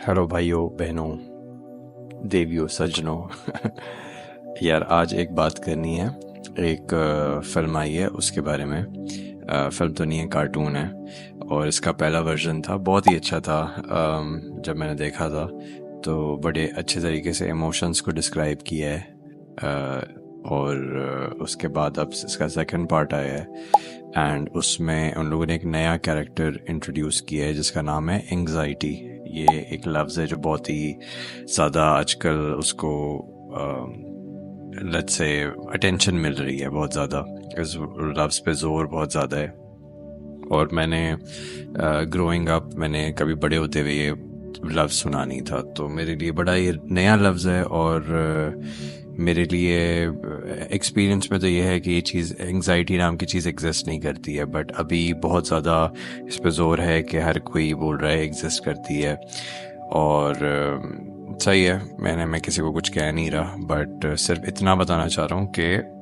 Hello भाइयों बहनों देवियों सज्जनों। यार आज एक बात करनी है। एक फिल्म आई है उसके बारे में। फिल्म तो नहीं है, कार्टून है और इसका पहला वर्जन था, बहुत ही अच्छा था। जब मैंने देखा था तो बड़े अच्छे तरीके से इमोशंस को डिस्क्राइब किया है। और उसके बाद अब इसका सेकंड पार्ट आया है एंड उसमें उन लोगों ने एक नया कैरेक्टर इंट्रोड्यूस किया है जिसका नाम है एंग्जाइटी। ये एक लफ्ज़ है जो बहुत ही ज़्यादा आजकल उसको लेट्स से अटेंशन मिल रही है बहुत ज़्यादा। इस लफ्ज़ पे ज़ोर बहुत ज़्यादा है और मैंने ग्रोइंग अप मैंने कभी बड़े होते हुए ये लफ्ज़ सुना नहीं था, तो मेरे लिए बड़ा ये नया लफ्ज़ है। और मेरे लिए एक्सपीरियंस में तो ये है कि ये चीज़ एंग्जाइटी नाम की चीज़ एग्जिस्ट नहीं करती है, बट अभी बहुत ज़्यादा इस पे ज़ोर है कि हर कोई बोल रहा है एग्जिस्ट करती है। और सही है, मैं किसी को कुछ कह नहीं रहा, बट सिर्फ इतना बताना चाह रहा हूँ कि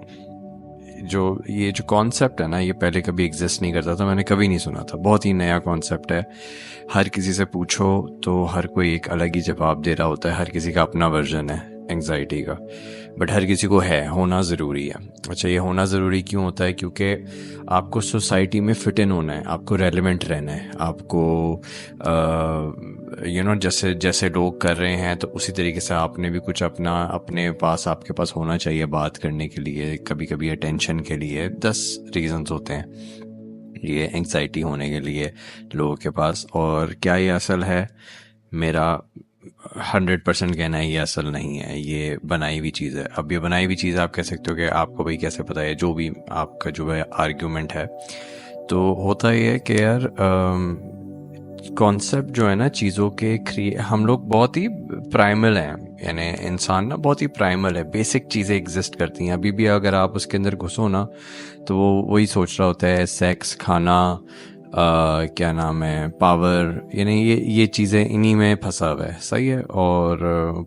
ये जो कॉन्सेप्ट है ना, ये पहले कभी एग्जिस्ट नहीं करता था, मैंने कभी नहीं सुना था। बहुत ही नया कॉन्सेप्ट है। हर किसी से पूछो तो हर कोई एक अलग ही जवाब दे रहा होता है, हर किसी का अपना वर्जन है एंग्जाइटी का, बट हर किसी को है, होना ज़रूरी है। अच्छा, ये होना ज़रूरी क्यों होता है? क्योंकि आपको सोसाइटी में फिट इन होना है, आपको रेलेवेंट रहना है, आपको जैसे जैसे लोग कर रहे हैं तो उसी तरीके से आपने भी कुछ अपना आपके पास होना चाहिए बात करने के लिए, कभी कभी अटेंशन के लिए। 10 रीजंस होते हैं ये एंग्जाइटी होने के लिए लोगों के पास। और क्या ये असल है? मेरा 100% कहना है ये असल नहीं है, ये बनाई हुई चीज़ है। अब ये बनाई हुई चीज़ आप कह सकते हो कि आपको भाई कैसे पता है, जो भी आपका जो है आर्ग्यूमेंट है। तो होता ये है कि यार कॉन्सेप्ट जो है ना चीज़ों के हम लोग बहुत ही प्राइमल हैं, यानी इंसान ना बहुत ही प्राइमल है, बेसिक चीज़ें एग्जिस्ट करती हैं। अभी भी अगर आप उसके अंदर घुसो ना तो वो वही सोच रहा होता है, सेक्स, खाना, क्या नाम है, पावर, यानी ये चीज़ें इन्हीं में फंसा हुआ है। सही है। और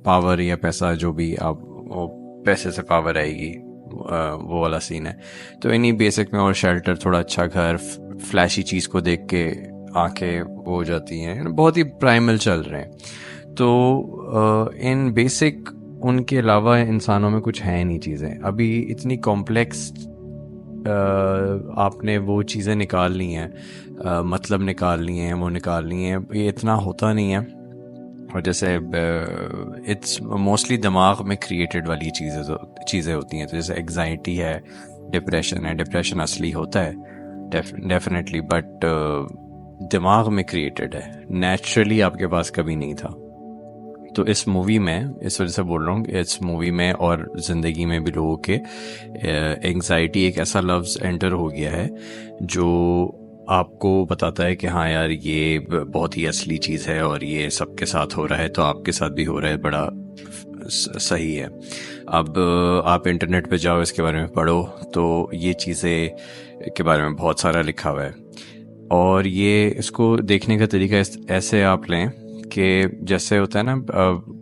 पावर या पैसा, जो भी आप, वो पैसे से पावर आएगी, वो वाला सीन है। तो इन्हीं बेसिक में, और शेल्टर, थोड़ा अच्छा घर, फ्लैशी चीज़ को देख के आंखें वो हो जाती हैं, बहुत ही प्राइमल चल रहे हैं। तो इन बेसिक उनके अलावा इंसानों में कुछ है नहीं चीज़ें। अभी इतनी कॉम्प्लेक्स आपने वो चीज़ें निकाल ली हैं, मतलब निकाल लिए हैं, वो निकाल लिए हैं, ये इतना होता नहीं है। और जैसे इट्स मोस्टली दिमाग में क्रिएटेड वाली चीज़ें होती हैं। तो जैसे एग्जाइटी है, डिप्रेशन है, डिप्रेशन असली होता है डेफिनेटली, बट दिमाग में क्रिएटेड है, नेचुरली आपके पास कभी नहीं था। तो इस मूवी में, इस वजह से बोल रहा हूँ, इस मूवी में और ज़िंदगी में भी लोगों के एंग्जाइटी एक ऐसा लफ्ज़ एंटर हो गया है जो आपको बताता है कि हाँ यार, ये बहुत ही असली चीज़ है और ये सबके साथ हो रहा है, तो आपके साथ भी हो रहा है, बड़ा सही है। अब आप इंटरनेट पे जाओ, इसके बारे में पढ़ो, तो ये चीज़ें के बारे में बहुत सारा लिखा हुआ है। और ये इसको देखने का तरीका ऐसे आप लें कि जैसे होता है ना,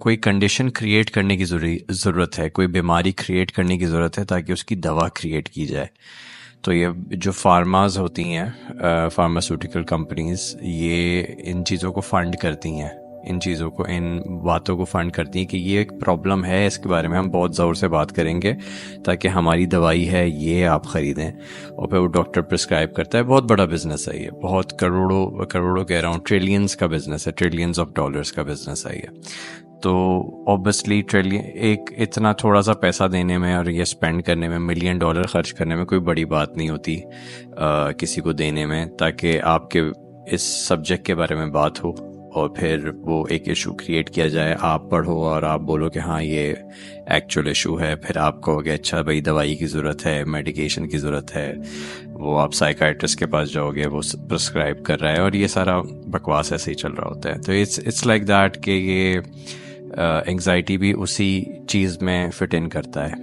कोई कंडीशन क्रिएट करने की ज़रूरत है, कोई बीमारी क्रिएट करने की ज़रूरत है ताकि उसकी दवा क्रिएट की जाए। तो ये जो फार्माज होती हैं, फार्मास्यूटिकल कंपनीज, ये इन चीज़ों को फंड करती हैं, इन चीज़ों को, इन बातों को फंड करती हैं कि ये एक प्रॉब्लम है, इसके बारे में हम बहुत ज़ोर से बात करेंगे ताकि हमारी दवाई है ये आप ख़रीदें। और फिर वो डॉक्टर प्रिस्क्राइब करता है। बहुत बड़ा बिजनेस है ये, बहुत करोड़ों करोड़ों कह रहा हूँ, ट्रिलियंस का बिजनेस है, ट्रिलियंस ऑफ डॉलर्स का बिजनेस है ये। तो ऑब्वियसली ट्रिलियन, एक इतना थोड़ा सा पैसा देने में और ये स्पेंड करने में, $1 मिलियन खर्च करने में कोई बड़ी बात नहीं होती किसी को देने में, ताकि आपके इस सब्जेक्ट के बारे में बात हो और फिर वो एक इशू क्रिएट किया जाए, आप पढ़ो और आप बोलो कि हाँ ये एक्चुअल इशू है। फिर आप कहोगे अच्छा भाई, दवाई की ज़रूरत है, मेडिकेशन की ज़रूरत है, वो आप साइकाइट्रिस्ट के पास जाओगे, वो प्रिस्क्राइब कर रहा है, और ये सारा बकवास ऐसे ही चल रहा होता है। तो इट्स लाइक दैट कि ये एंग्जाइटी भी उसी चीज़ में फिट इन करता है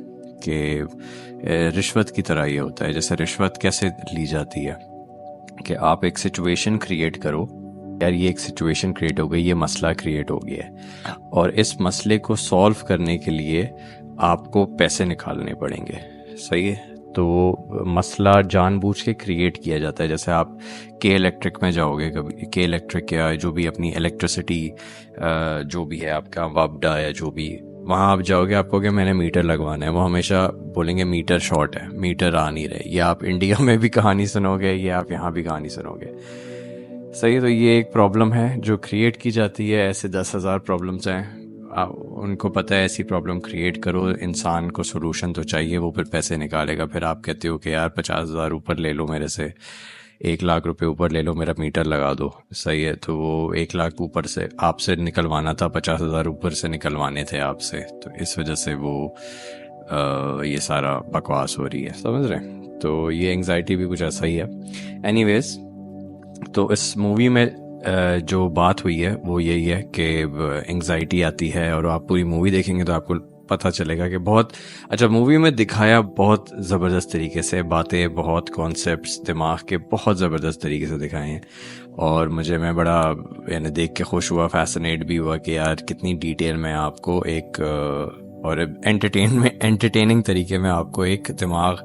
कि रिश्वत की तरह ये होता है। जैसे रिश्वत कैसे ली जाती है कि आप एक सिचुएशन क्रिएट करो, यार ये एक सिचुएशन क्रिएट हो गई, ये मसला क्रिएट हो गया है, और इस मसले को सॉल्व करने के लिए आपको पैसे निकालने पड़ेंगे। सही है। तो वो मसला जानबूझ के क्रिएट किया जाता है। जैसे आप के इलेक्ट्रिक में जाओगे, कभी के इलेक्ट्रिक या जो भी अपनी इलेक्ट्रिसिटी जो भी है आपका वापडा या जो भी, वहाँ आप जाओगे, आप कहोगे मैंने मीटर लगवाना है, वो हमेशा बोलेंगे मीटर शॉर्ट है, मीटर आ नहीं रहे। ये आप इंडिया में भी कहानी सुनोगे, ये आप यहाँ भी कहानी सुनोगे। सही है, तो ये एक प्रॉब्लम है जो क्रिएट की जाती है। ऐसे 10,000 प्रॉब्लम्स हैं, उनको पता है ऐसी प्रॉब्लम क्रिएट करो, इंसान को सोल्यूशन तो चाहिए, वो फिर पैसे निकालेगा। फिर आप कहते हो कि यार 50,000 ऊपर ले लो मेरे से, 1 लाख रुपए ऊपर ले लो, मेरा मीटर लगा दो। सही है, तो वो 1 लाख ऊपर से आपसे निकलवाना था, 50,000 ऊपर से निकलवाने थे आपसे, तो इस वजह से वो ये सारा बकवास हो रही है, समझ रहे हैं। तो ये एंग्जाइटी भी कुछ ऐसा ही है। एनीवेज, तो इस मूवी में जो बात हुई है वो यही है कि एंग्जाइटी आती है, और आप पूरी मूवी देखेंगे तो आपको पता चलेगा कि बहुत अच्छा मूवी में दिखाया, बहुत ज़बरदस्त तरीके से बातें, बहुत कॉन्सेप्ट्स दिमाग के बहुत ज़बरदस्त तरीके से दिखाए हैं। और मैं बड़ा यानी देख के खुश हुआ, फैसिनेट भी हुआ कि यार कितनी डिटेल में आपको एक और एंटरटेनिंग तरीके में आपको एक दिमाग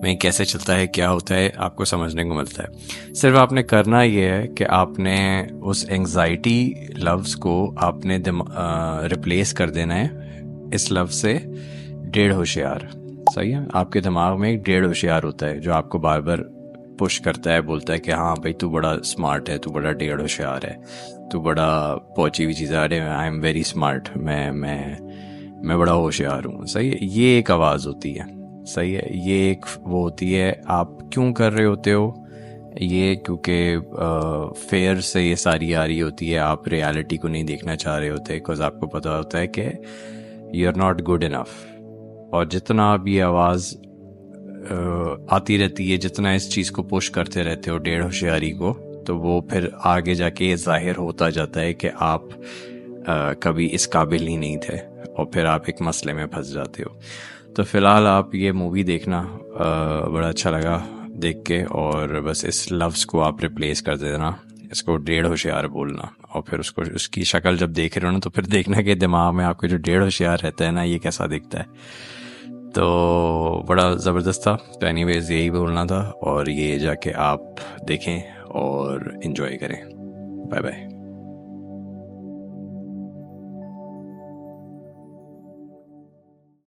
में कैसे चलता है, क्या होता है, आपको समझने को मिलता है। सिर्फ आपने करना ये है कि आपने उस एंग्जाइटी लफ्ज़ को आपने रिप्लेस कर देना है इस लफ्ज़ से डेढ़ होशियार। सही है, आपके दिमाग में एक डेढ़ होशियार होता है जो आपको बार बार पुश करता है, बोलता है कि हाँ भाई तू बड़ा स्मार्ट है, तू बड़ा डेढ़ होशियार है, तू बड़ा पहुंची हुई चीज़, अरे आई एम वेरी स्मार्ट, मैं बड़ा होशियार हूँ। सही है, ये एक आवाज़ होती है। सही है, ये एक वो होती है, आप क्यों कर रहे होते हो ये, क्योंकि फेयर से ये सारी आ रही होती है, आप रियलिटी को नहीं देखना चाह रहे होते, बिकॉज आपको पता होता है कि you are not good enough. और जितना आप ये आवाज़ आती रहती है, जितना इस चीज़ को पुश करते रहते हो डेढ़ होशियारी को, तो वो फिर आगे जाके जाहिर होता जाता है कि आप कभी इस काबिल ही नहीं थे, और फिर आप एक मसले में फंस जाते हो। तो फ़िलहाल आप ये मूवी देखना, बड़ा अच्छा लगा देख के, और बस इस लफ्ज़ को आप रिप्लेस कर देना, इसको डेढ़ होशियार बोलना, और फिर उसकी शक्ल जब देख रहे हो ना, तो फिर देखना कि दिमाग में आपके जो डेढ़ होशियार रहता है ना, ये कैसा दिखता है। तो बड़ा ज़बरदस्त था। तो एनीवेज यही बोलना था, और ये जाके आप देखें और इन्जॉय करें। Bye bye.